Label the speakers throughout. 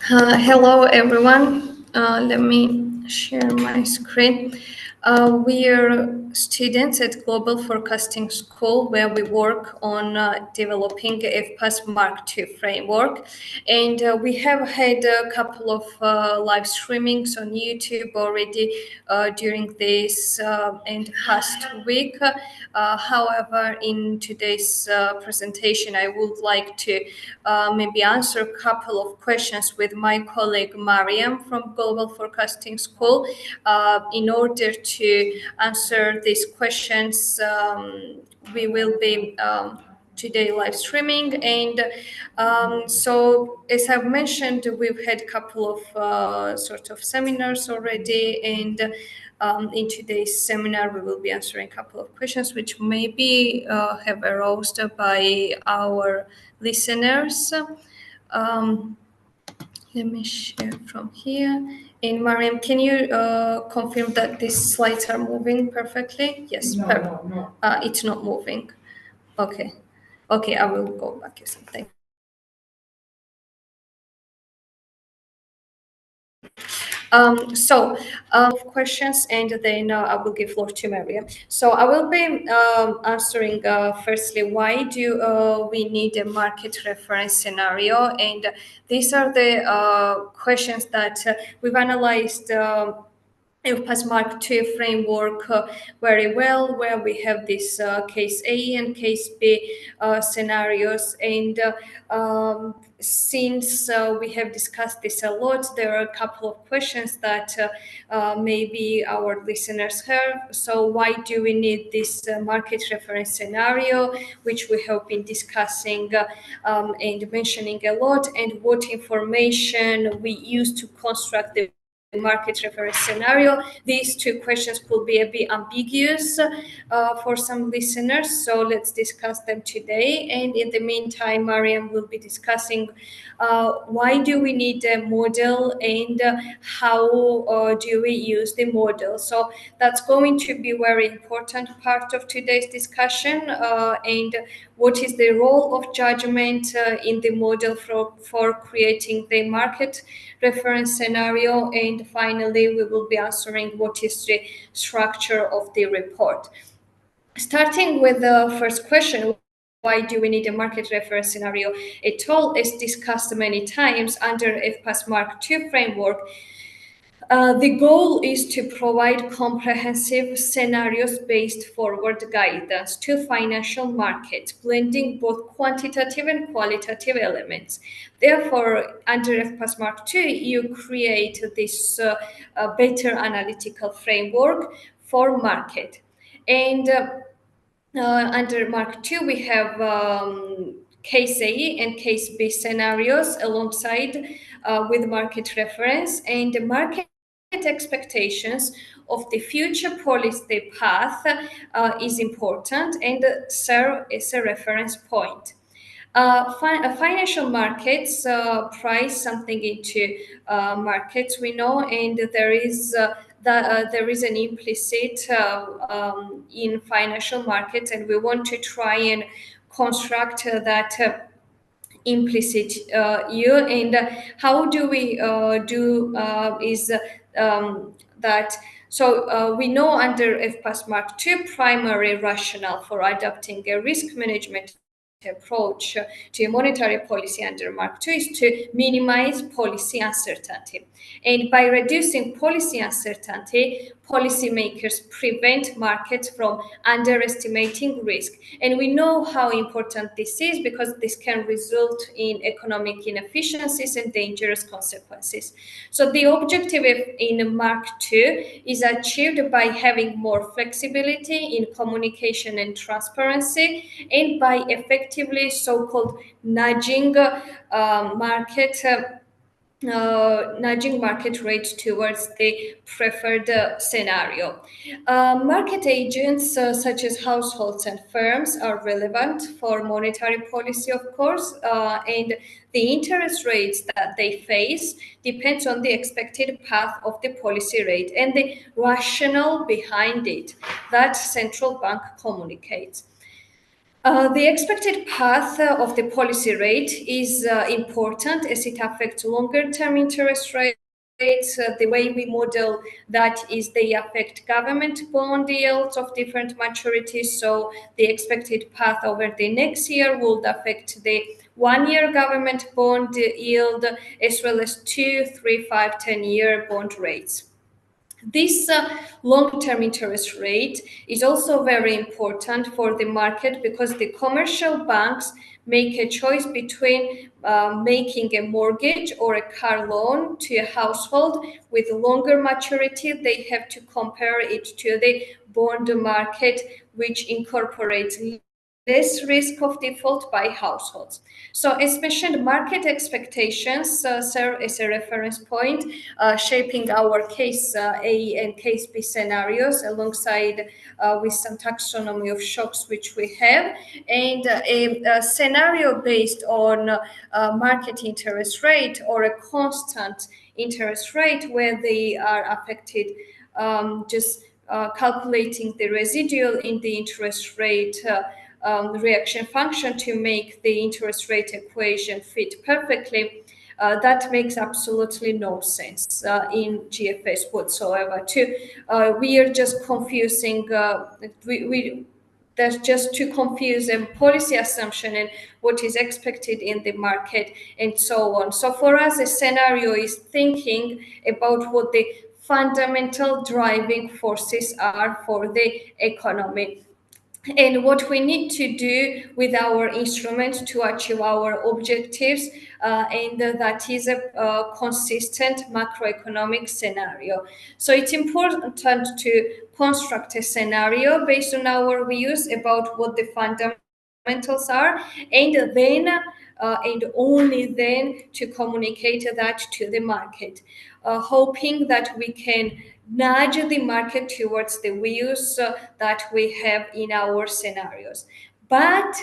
Speaker 1: Hello, everyone. Let me share my screen. We are students at Global Forecasting School, where we work on developing FPAS Mark II framework. And we have had a couple of live streamings on YouTube already during this and past week. However, in today's presentation, I would like to maybe answer a couple of questions with my colleague Mariam from Global Forecasting School. In order to answer these questions, we will be today live streaming. And so, as I've mentioned, we've had a couple of sort of seminars already, and in today's seminar, we will be answering a couple of questions which maybe have arisen by our listeners. Um, Let me share from here. And Mariam, can you confirm that these slides are moving perfectly? Yes,
Speaker 2: No.
Speaker 1: It's not moving. Okay. Okay, I will go back or something. Questions, and then I will give floor to Maria. So I will be answering firstly, why do we need a market reference scenario? And these are the questions that we've analyzed. EUPAS Mark II framework very well, where we have this case A and case B scenarios. And since we have discussed this a lot, there are a couple of questions that maybe our listeners have. So why do we need this market reference scenario, which we have been discussing and mentioning a lot, and what information we use to construct the market reference scenario? These two questions could be a bit ambiguous for some listeners, so let's discuss them today. And in the meantime, Mariam will be discussing why do we need a model, and how do we use the model. So that's going to be a very important part of today's discussion. And what is the role of judgment in the model for creating the market reference scenario. And finally, we will be answering what is the structure of the report. Starting with the first question, why do we need a market reference scenario at all? As discussed many times under FPAS Mark II framework, the goal is to provide comprehensive scenarios-based forward guidance to financial markets, blending both quantitative and qualitative elements. Therefore, under FPAS Mark II, you create this better analytical framework for market. And under Mark II, we have case A and case B scenarios alongside with market reference, and the market expectations of the future policy path is important and serve as a reference point. Financial markets price something into markets, we know, and there is an implicit in financial markets, and we want to try and construct that implicit yield. And how do we do is that. So we know under FPAS Mark II, primary rationale for adopting a risk management approach to monetary policy under Mark II is to minimize policy uncertainty. And by reducing policy uncertainty, policymakers prevent markets from underestimating risk. And we know how important this is, because this can result in economic inefficiencies and dangerous consequences. So the objective in Mark II is achieved by having more flexibility in communication and transparency, and by effectively so-called nudging market rates towards the preferred scenario. Market agents such as households and firms are relevant for monetary policy, of course, and the interest rates that they face depends on the expected path of the policy rate and the rationale behind it that central bank communicates. The expected path of the policy rate is important as it affects longer term interest rates. The way we model that is they affect government bond yields of different maturities. So the expected path over the next year would affect the 1 year government bond yield as well as 2, 3, 5, 10 year bond rates. This long-term interest rate is also very important for the market because the commercial banks make a choice between making a mortgage or a car loan to a household with longer maturity. They have to compare it to the bond market, which incorporates less risk of default by households. So, as mentioned, market expectations serve as a reference point, shaping our case A and case B scenarios alongside with some taxonomy of shocks which we have. And a scenario based on market interest rate or a constant interest rate where they are affected just calculating the residual in the interest rate reaction function to make the interest rate equation fit perfectly, that makes absolutely no sense in GFS whatsoever. We are just confusing. That's just to confuse a policy assumption and what is expected in the market and so on. So for us, a scenario is thinking about what the fundamental driving forces are for the economy and what we need to do with our instruments to achieve our objectives, and that is a consistent macroeconomic scenario. So it's important to construct a scenario based on our views about what the fundamentals are, and then and only then to communicate that to the market, hoping that we can nudge the market towards the views that we have in our scenarios. But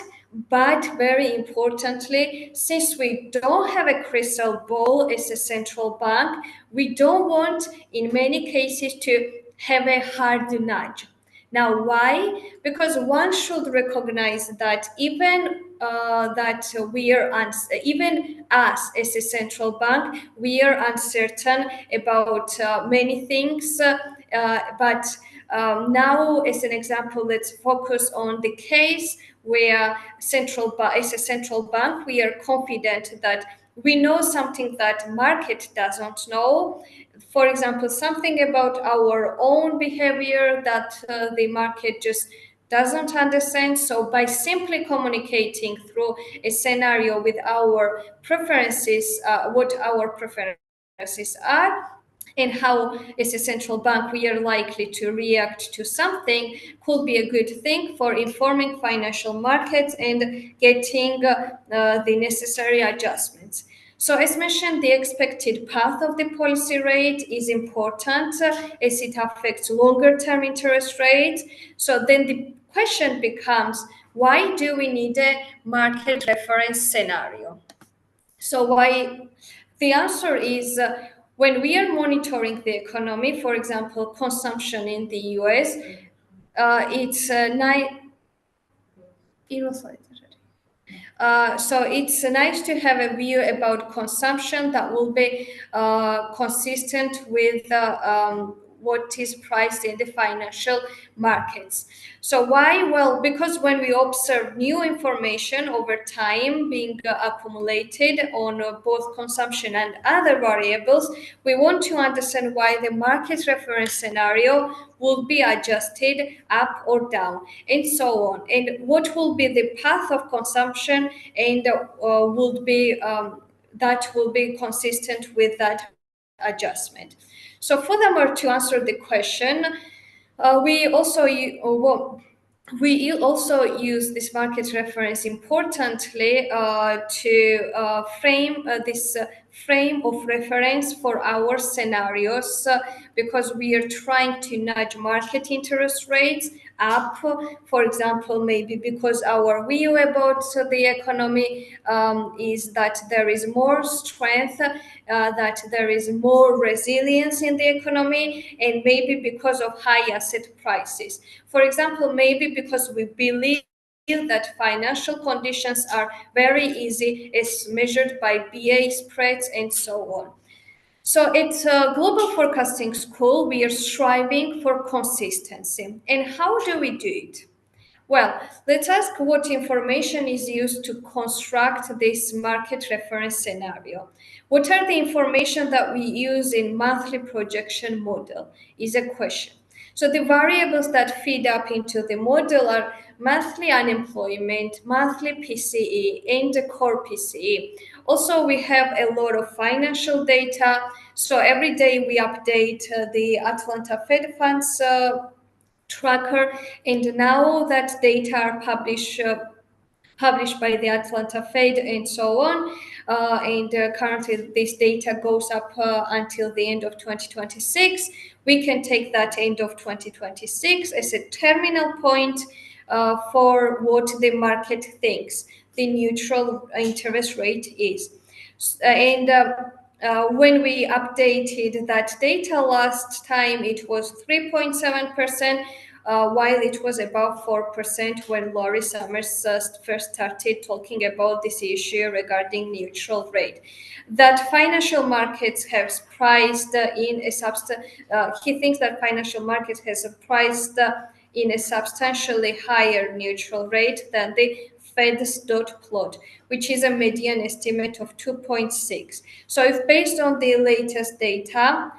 Speaker 1: very importantly, since we don't have a crystal ball as a central bank, we don't want in many cases to have a hard nudge. Now, why? Because one should recognize that even that we are even us as a central bank, we are uncertain about many things. But now, as an example, let's focus on the case where as a central bank, we are confident that we know something that market doesn't know. For example, something about our own behavior that the market just doesn't understand. So by simply communicating through a scenario with our preferences, what our preferences are, and how as a central bank we are likely to react to something could be a good thing for informing financial markets and getting the necessary adjustments. So as mentioned, the expected path of the policy rate is important as it affects longer term interest rates. So then the question becomes, why do we need a market reference scenario? So why? The answer is when we are monitoring the economy, for example, consumption in the US, it's so it's nice to have a view about consumption that will be consistent with what is priced in the financial markets. So why? Well, because when we observe new information over time being accumulated on both consumption and other variables, we want to understand why the market reference scenario will be adjusted up or down, and so on. And what will be the path of consumption, and that will be consistent with that adjustment. So furthermore, to answer the question, we also we also use this market reference importantly to frame this frame of reference for our scenarios, because we are trying to nudge market interest rates up. For example, maybe because our view about the economy is that there is more strength, that there is more resilience in the economy, and maybe because of high asset prices. For example, maybe because we believe that financial conditions are very easy, as measured by BA spreads and so on. So at Global Forecasting School, we are striving for consistency. And how do we do it? Well, let's ask what information is used to construct this market reference scenario. What are the information that we use in monthly projection model is a question. So the variables that feed up into the model are monthly unemployment, monthly PCE, and the core PCE. Also, we have a lot of financial data. So every day we update the Atlanta Fed Funds tracker, and now that data are published by the Atlanta Fed and so on. And currently, this data goes up until the end of 2026. We can take that end of 2026 as a terminal point for what the market thinks the neutral interest rate is. And when we updated that data last time, it was 3.7%. While it was above 4% when Laurie Summers first started talking about this issue regarding neutral rate. That financial markets have priced in a he thinks that financial markets has priced in a substantially higher neutral rate than the Fed's dot plot, which is a median estimate of 2.6. So if based on the latest data,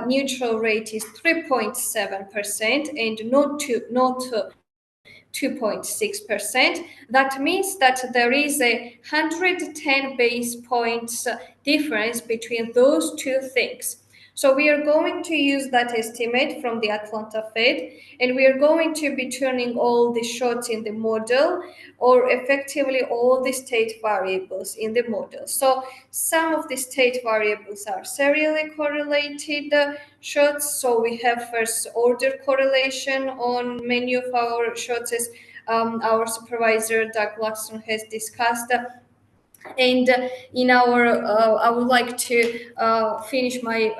Speaker 1: neutral rate is 3.7% and not 2.6%. That means that there is a 110 base points difference between those two things. So we are going to use that estimate from the Atlanta Fed, and we are going to be turning all the shorts in the model, or effectively all the state variables in the model. So some of the state variables are serially correlated shorts. So we have first order correlation on many of our shorts, as our supervisor Doug Luxton has discussed. And in our I would like to finish my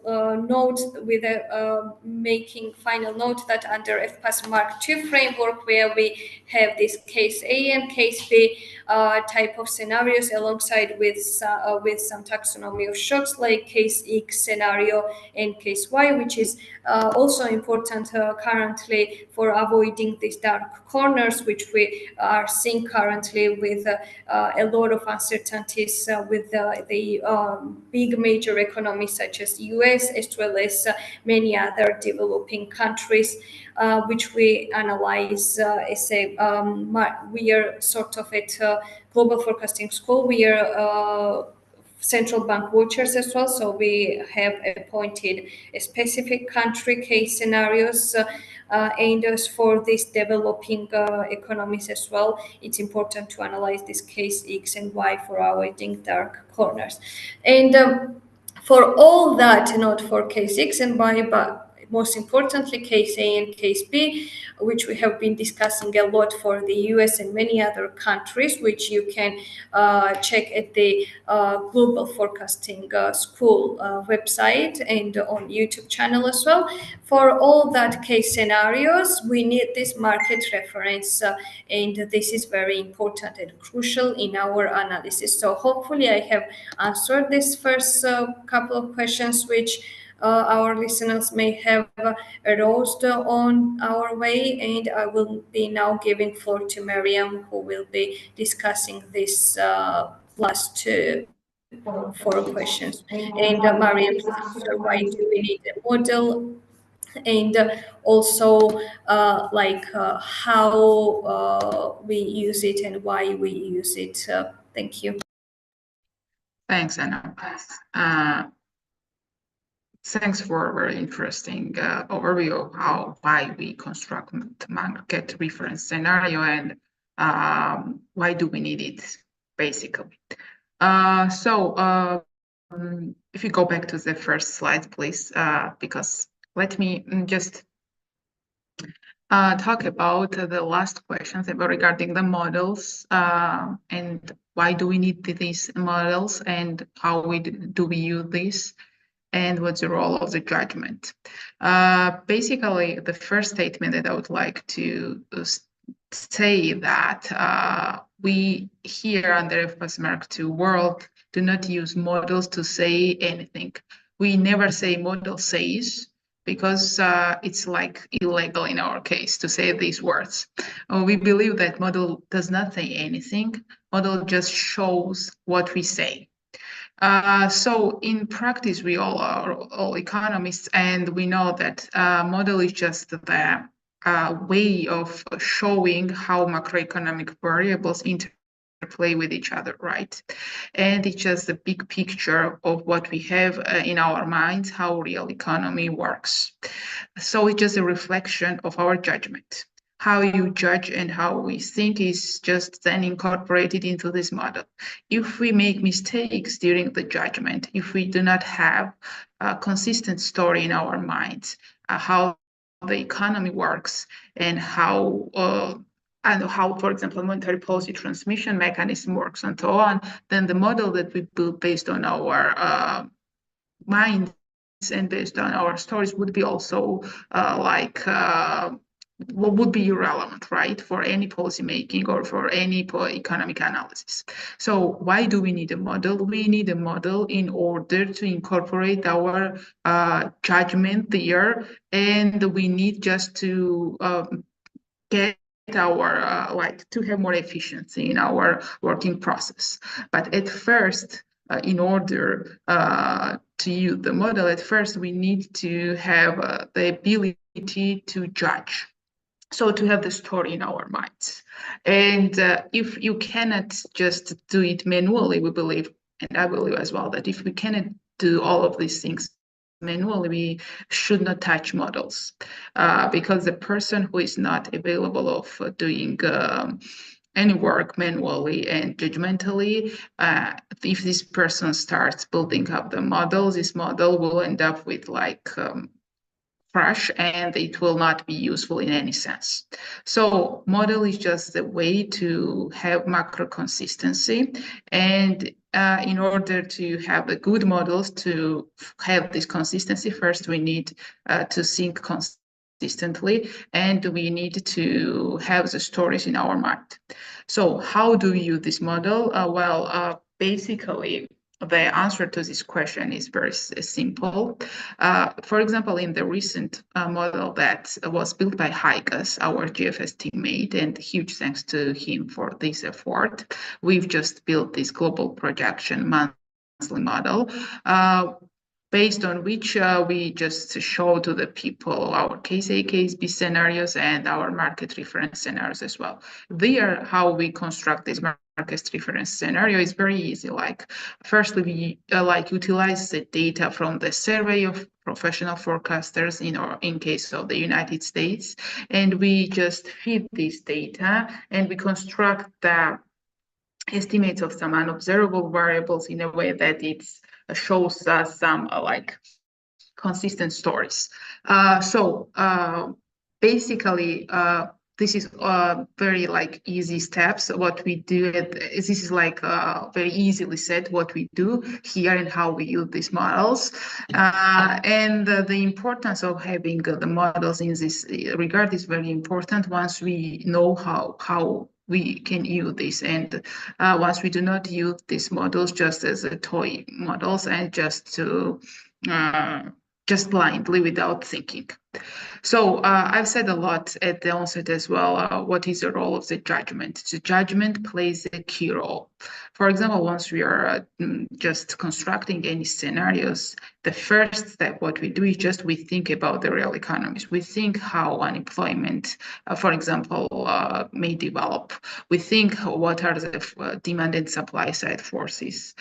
Speaker 1: note with a making final note that under FPAS Mark II framework, where we have this case A and case B type of scenarios alongside with some taxonomy of shocks like case X scenario and case Y, which is also important currently for avoiding these dark corners, which we are seeing currently with a lot of uncertainties with the big major economies such as US, as well as many other developing countries, which we analyze as a we are sort of at Global Forecasting School. We are central bank watchers as well. So we have appointed a specific country case scenarios. And as for these developing economies as well, it's important to analyze this case X and Y for avoiding dark corners. And for all that, not for case X and Y, but most importantly, case A and case B, which we have been discussing a lot for the US and many other countries, which you can check at the Global Forecasting School website and on YouTube channel as well. For all that case scenarios, we need this market reference, and this is very important and crucial in our analysis. So hopefully I have answered this first couple of questions which our listeners may have arose on our way, and I will be now giving floor to Miriam, who will be discussing this last four questions. And Miriam, answer why do we need a model, and also how we use it and why we use it. Thank you.
Speaker 2: Thanks, Anna. Thanks for a very interesting overview of why we construct market reference scenario and why do we need it, basically. So if you go back to the first slide, please, because let me just talk about the last questions regarding the models and why do we need these models and how do we use this and what's the role of the judgment. Basically, the first statement that I would like to say that we here under FPAS Mark II world do not use models to say anything. We never say model says, because it's like illegal in our case to say these words. We believe that model does not say anything. Model just shows what we say. So in practice, we all are all economists, and we know that model is just the way of showing how macroeconomic variables interplay with each other, right? And it's just a big picture of what we have in our minds, how real economy works. So it's just a reflection of our judgment. How you judge and how we think is just then incorporated into this model. If we make mistakes during the judgment, if we do not have a consistent story in our minds, how the economy works and how, for example, monetary policy transmission mechanism works and so on, then the model that we build based on our minds and based on our stories would be also would be irrelevant, right, for any policy making or for any economic analysis. So why do we need a model? We need a model in order to incorporate our judgment there, and we need just to get our to have more efficiency in our working process. But at first, in order to use the model, at first we need to have the ability to judge. So to have the story in our minds. And if you cannot just do it manually, we believe, and I believe as well, that if we cannot do all of these things manually, we should not touch models, because the person who is not available of doing any work manually and judgmentally, if this person starts building up the models, this model will end up with crash, and it will not be useful in any sense. So model is just a way to have macro consistency, and in order to have the good models to have this consistency, first we need to think consistently, and we need to have the stories in our mind. So how do we use this model? Basically, the answer to this question is very simple. For example, in the recent model that was built by Higas, our GFS teammate, and huge thanks to him for this effort, we've just built this global projection monthly model, based on which we just show to the people our case A, case B scenarios and our market reference scenarios as well. There, how we construct this market reference scenario is very easy. Firstly, we utilize the data from the survey of professional forecasters in case of the United States, and we just feed this data and we construct the estimates of some unobservable variables in a way that it shows us some consistent stories. Basically, this is very easy steps. What we do, this is very easily said what we do here and how we use these models. And the importance of having the models in this regard is very important once we know how we can use this, and once we do not use these models just as toy models and just blindly without thinking. So I've said a lot at the onset as well. What is the role of the judgment? The judgment plays a key role. For example, once we are just constructing any scenarios, the first step, what we do is just we think about the real economies. We think how unemployment, for example, may develop. We think what are the demand and supply side forces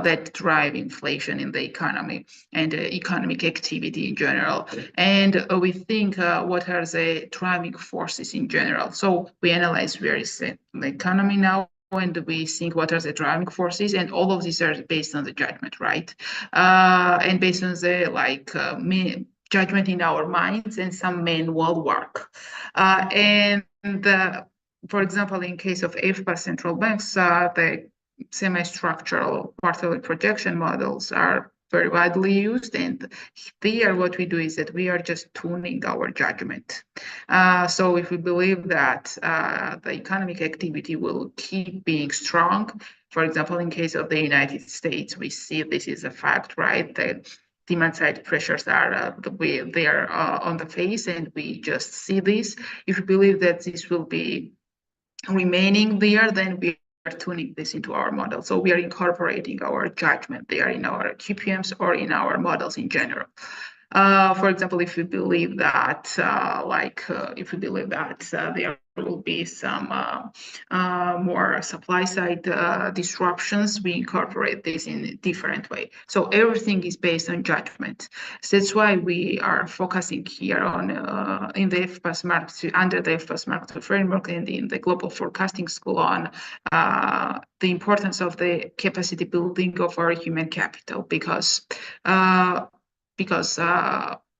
Speaker 2: that drive inflation in the economy and economic activity in general. And we think what are the driving forces in general. So we analyze various the economy now, and we think what are the driving forces, and all of these are based on the judgment, right? And based on the judgment in our minds and some manual work. For example, in case of FPA central banks, the semi-structural quarterly projection models are very widely used. And there, what we do is that we are just tuning our judgment. So if we believe that the economic activity will keep being strong, for example, in case of the United States, we see this is a fact, right? That demand side pressures are they are on the face, and we just see this. If we believe that this will be remaining there, then we are tuning this into our model. So we are incorporating our judgment there in our QPMs or in our models in general. For example, if we believe that, there will be some more supply side disruptions, we incorporate this in a different way. So everything is based on judgment. So that's why we are focusing here on in the FPAS Mark II, under the FPAS Mark II framework, and in the Global Forecasting School on the importance of the capacity building of our human capital, because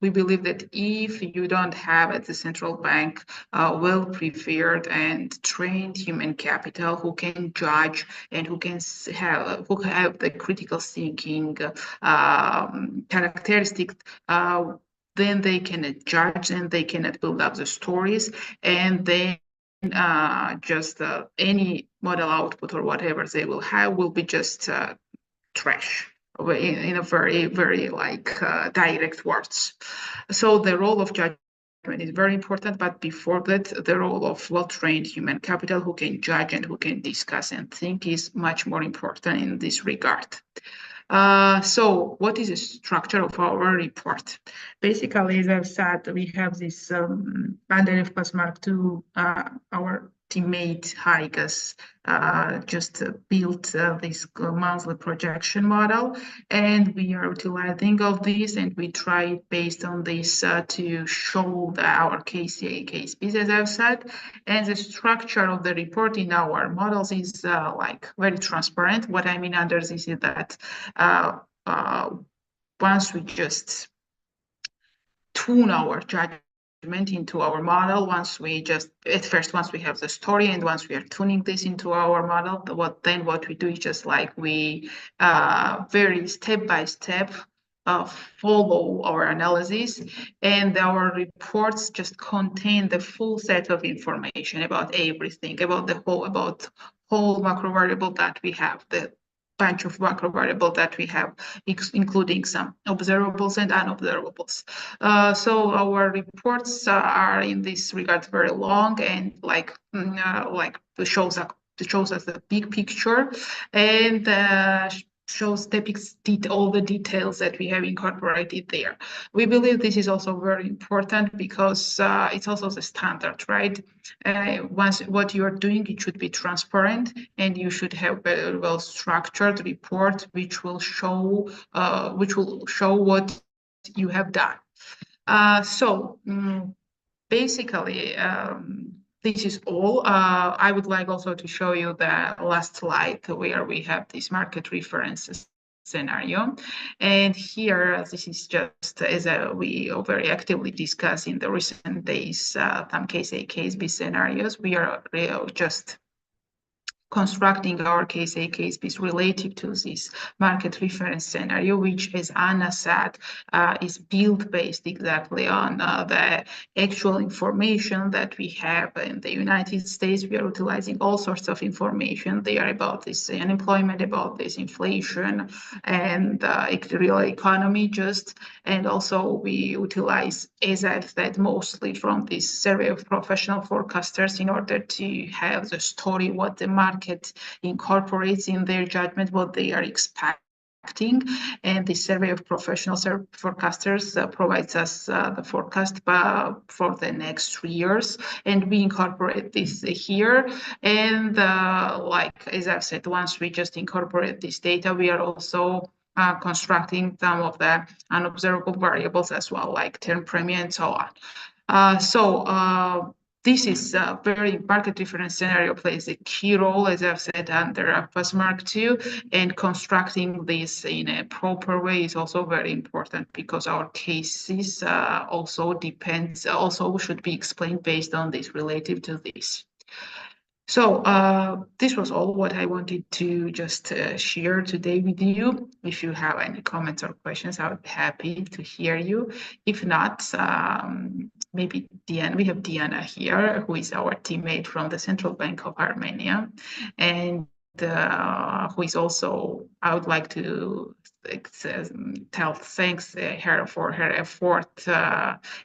Speaker 2: we believe that if you don't have at the central bank well-prepared and trained human capital who can judge and who have the critical thinking characteristics, then they cannot judge and they cannot build up the stories, and then just any model output or whatever they will have will be just trash in a very, very direct words. So the role of judgment is very important, but before that, the role of well-trained human capital who can judge and who can discuss and think is much more important in this regard. So what is the structure of our report? Basically, as I've said, we have this under FPAS Mark II, our teammate Haigas just built this monthly projection model, and we are utilizing of this, and we try based on this to show our KCA KSPs, as I've said. And the structure of the report in our models is very transparent. What I mean under this is that once we just tune our judgment into our model, once we have the story, and once we are tuning this into our model, what we do is just we very step by step follow our analysis, and our reports just contain the full set of information about everything, about whole macro variable that we have, the bunch of macro variables that we have, including some observables and unobservables. So our reports are in this regard very long, and shows us the big picture, and depicts all the details that we have incorporated there. We believe this is also very important because it's also the standard, right? Once what you are doing, it should be transparent, and you should have a well-structured report which will show what you have done. Basically, this is all. I would like also to show you the last slide where we have this market references scenario. And here, this is just as we very actively discuss in the recent days, some KSA KSB scenarios. We are just constructing our KSA KSBs related to this market reference scenario, which, as Anna said, is built based exactly on the actual information that we have in the United States. We are utilizing all sorts of information there about this unemployment, about this inflation, and real economy and also we utilize, as I've said, mostly from this survey of professional forecasters in order to have the story, what the market incorporates in their judgment, what they are expecting. And the survey of professional forecasters provides us the forecast for the next 3 years, and we incorporate this here. And as I've said, once we just incorporate this data, we are also constructing some of the unobservable variables as well, like term premium and so on. This is a very market difference scenario plays a key role, as I've said, under FPAS Mark II, and constructing this in a proper way is also very important because our cases also should be explained based on this, relative to this. So this was all what I wanted to just share today with you. If you have any comments or questions, I would be happy to hear you. If not, maybe Diana, we have Diana here, who is our teammate from the Central Bank of Armenia, and who is also, I would like to tell thanks her for her effort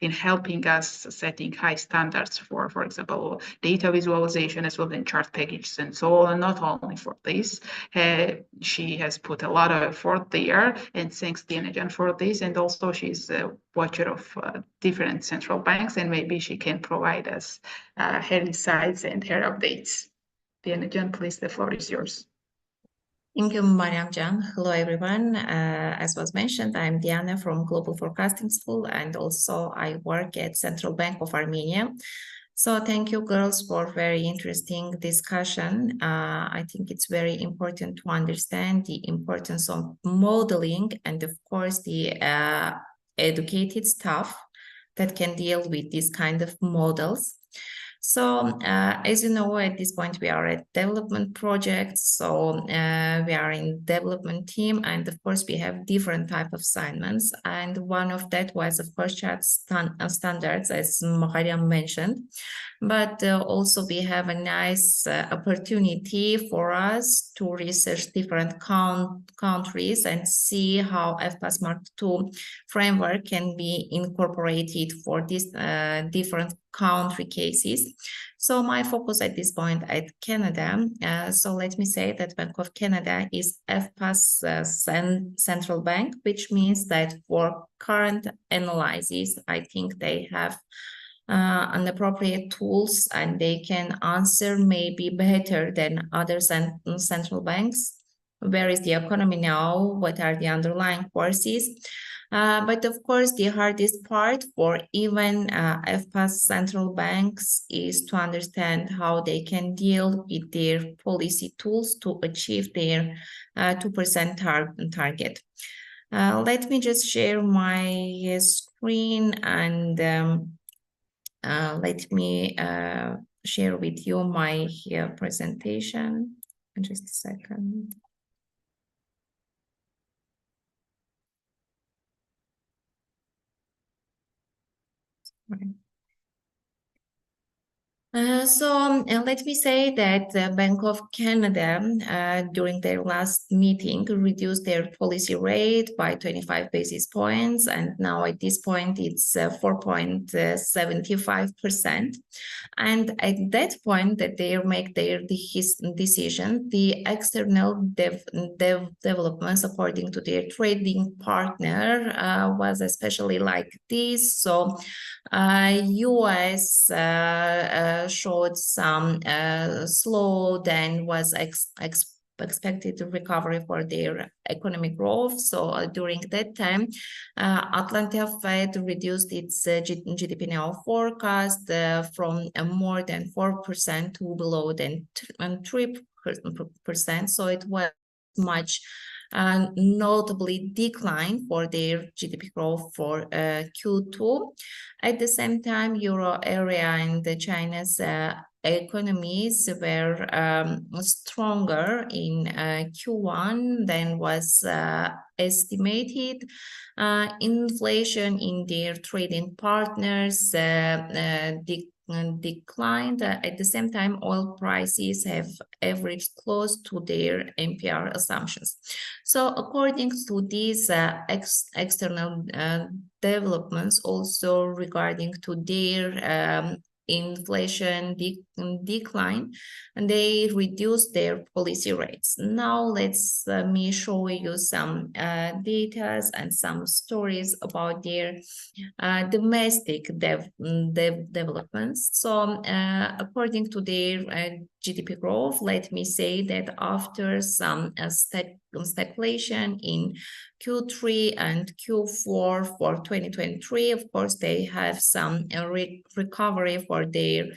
Speaker 2: in helping us setting high standards for example, data visualization as well as chart packages and so on. And not only for this, she has put a lot of effort there, and thanks Diana for this. And also she's a watcher of different central banks, and maybe she can provide us her insights and her updates. Diana, please, the floor is yours.
Speaker 3: Thank you, Mariam-Can. Hello, everyone. As was mentioned, I'm Diana from Global Forecasting School, and also I work at Central Bank of Armenia. So thank you, girls, for very interesting discussion. I think it's very important to understand the importance of modeling and, of course, the educated staff that can deal with these kind of models. So as you know, at this point, we are at development projects. So we are in development team. And of course, we have different type of assignments. And one of that was, of course, chart standards, as Mariam mentioned. But also we have a nice opportunity for us to research different countries and see how FPAS Mark II framework can be incorporated for these different country cases. So my focus at this point at Canada. So let me say that Bank of Canada is FPAS central bank, which means that for current analysis, I think they have an appropriate tools and they can answer maybe better than other central banks. Where is the economy now? What are the underlying forces? But of course, the hardest part for even FPAS central banks is to understand how they can deal with their policy tools to achieve their 2% target. Let me just share my screen and let me share with you my presentation. Just a second. Let me say that the Bank of Canada, during their last meeting, reduced their policy rate by 25 basis points, and now at this point it's 4.75%. And at that point that they make their decision, the external developments according to their trading partner was especially like this. So US showed some slow than was expected recovery for their economic growth. So during that time, Atlanta Fed reduced its GDP now forecast from more than 4% to below than 3%. So it was much notably decline for their GDP growth for Q2. At the same time, Euro area and China's economies were stronger in Q1 than was estimated. Inflation in their trading partners declined. At the same time, oil prices have averaged close to their NPR assumptions. So according to these external developments, also regarding to their inflation decline, and they reduced their policy rates. Now let's me show you some data and some stories about their domestic developments. So according to their GDP growth, let me say that after some stagflation in Q3 and Q4 for 2023, of course, they have some recovery for their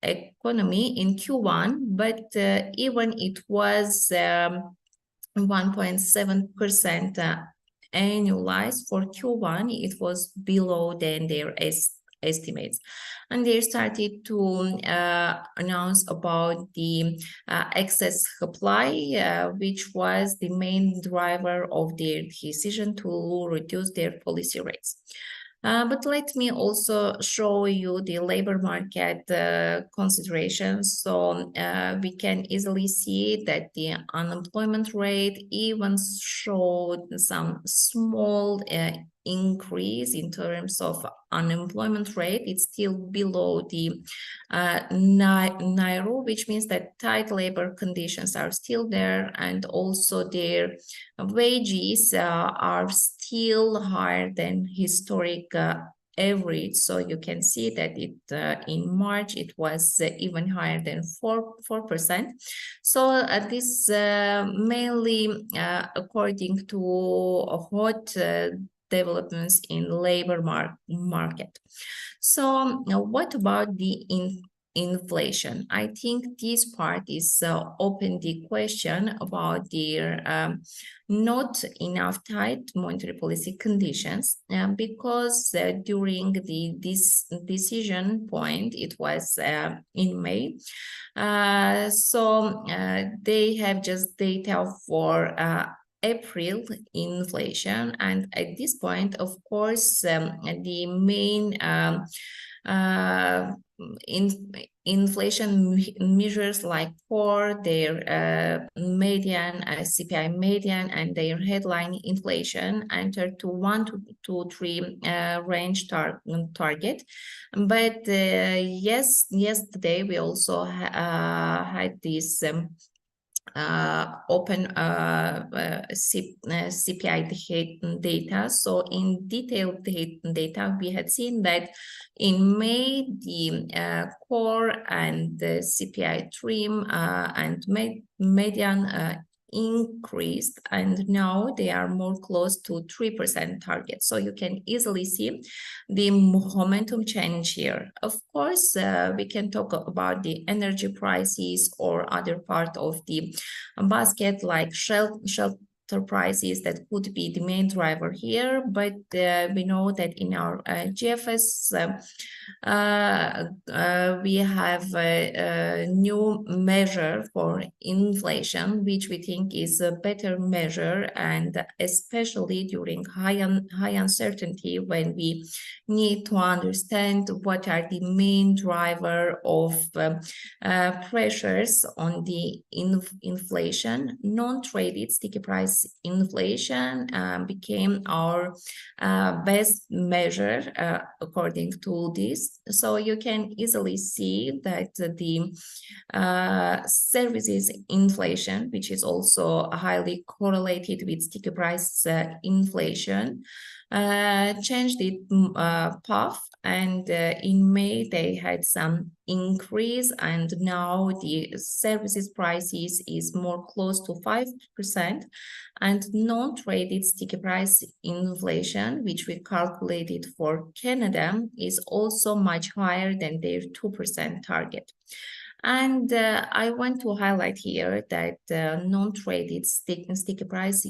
Speaker 3: economy in Q1, but even it was 1.7% annualized for Q1, it was below than their estimates. And they started to announce about the excess supply, which was the main driver of their decision to reduce their policy rates. But let me also show you the labor market considerations. So we can easily see that the unemployment rate even showed some small increase in terms of unemployment rate. It's still below the NAIRU, which means that tight labor conditions are still there, and also their wages are still higher than historic average. So you can see that in March it was even higher than 4%. So this mainly according to hot developments in labor market. So what about the inflation? I think this part is open the question about their not enough tight monetary policy conditions, because during this decision point, it was in May. So they have just data for April inflation, and at this point, of course, the main inflation measures like core, their median, CPI median, and their headline inflation entered to 1 to 3 range target. But yes, yesterday we also had this open CPI data. So in detailed data, we had seen that in May, the core and the CPI trim and median increased, and now they are more close to 3% target. So you can easily see the momentum change here. Of course, we can talk about the energy prices or other part of the basket like shelter prices that could be the main driver here, but we know that in our GFS we have a new measure for inflation, which we think is a better measure, and especially during high uncertainty, when we need to understand what are the main driver of pressures on the inflation. Non-traded sticky price inflation became our best measure according to this. So you can easily see that the services inflation, which is also highly correlated with sticky price inflation, changed its path, and in May they had some increase, and now the services prices is more close to 5%, and non-traded sticky price inflation, which we calculated for Canada, is also much higher than their 2% target. And I want to highlight here that non-traded sticky price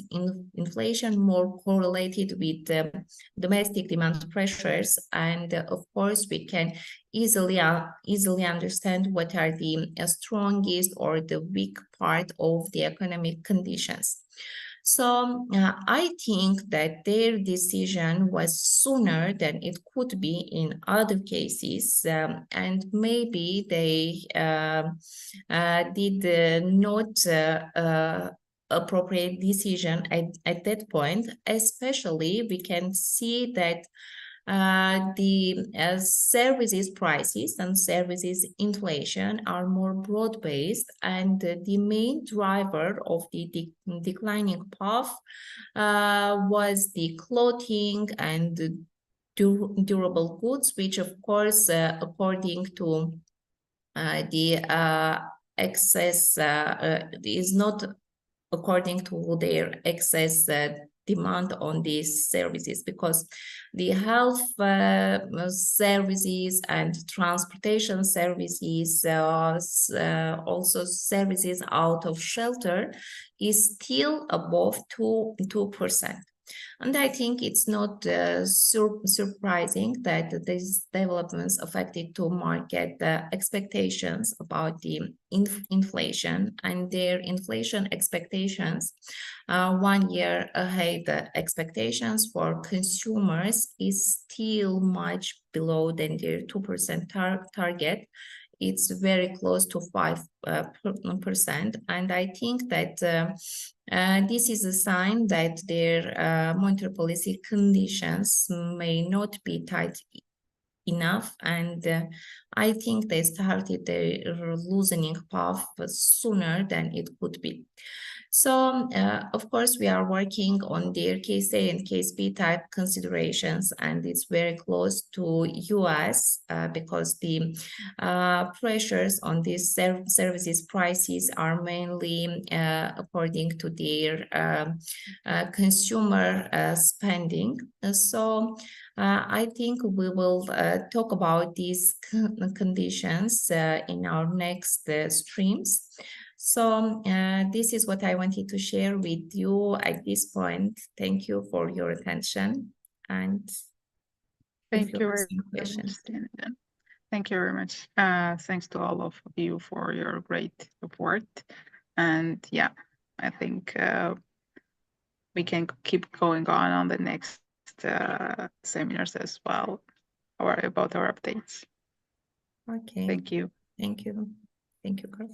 Speaker 3: inflation more correlated with domestic demand pressures, and of course we can easily understand what are the strongest or the weak part of the economic conditions. So I think that their decision was sooner than it could be in other cases, and maybe they did not appropriate decision at that point. Especially we can see that the services prices and services inflation are more broad-based, and the main driver of the declining path was the clothing and durable goods, which of course according to the excess is not according to their excess demand on these services, because the health services and transportation services, also services out of shelter, is still above 2%. And I think it's not surprising that these developments affected to market expectations about the inflation, and their inflation expectations 1 year ahead expectations for consumers is still much below than their 2% target. It's very close to 5%, and I think that this is a sign that their monetary policy conditions may not be tight enough, and I think they started their loosening path sooner than it could be. So, of course, we are working on their case A and case B type considerations, and it's very close to US because the pressures on these services prices are mainly according to their consumer spending. So, I think we will talk about these conditions in our next streams. So this is what I wanted to share with you at this point. Thank you for your attention. And
Speaker 2: thank you very much. Thank you very much. Thanks to all of you for your great support. And yeah, I think we can keep going on the next seminars as well, or about our updates.
Speaker 3: Okay.
Speaker 2: Thank you.
Speaker 3: Thank you. Thank you, Carl.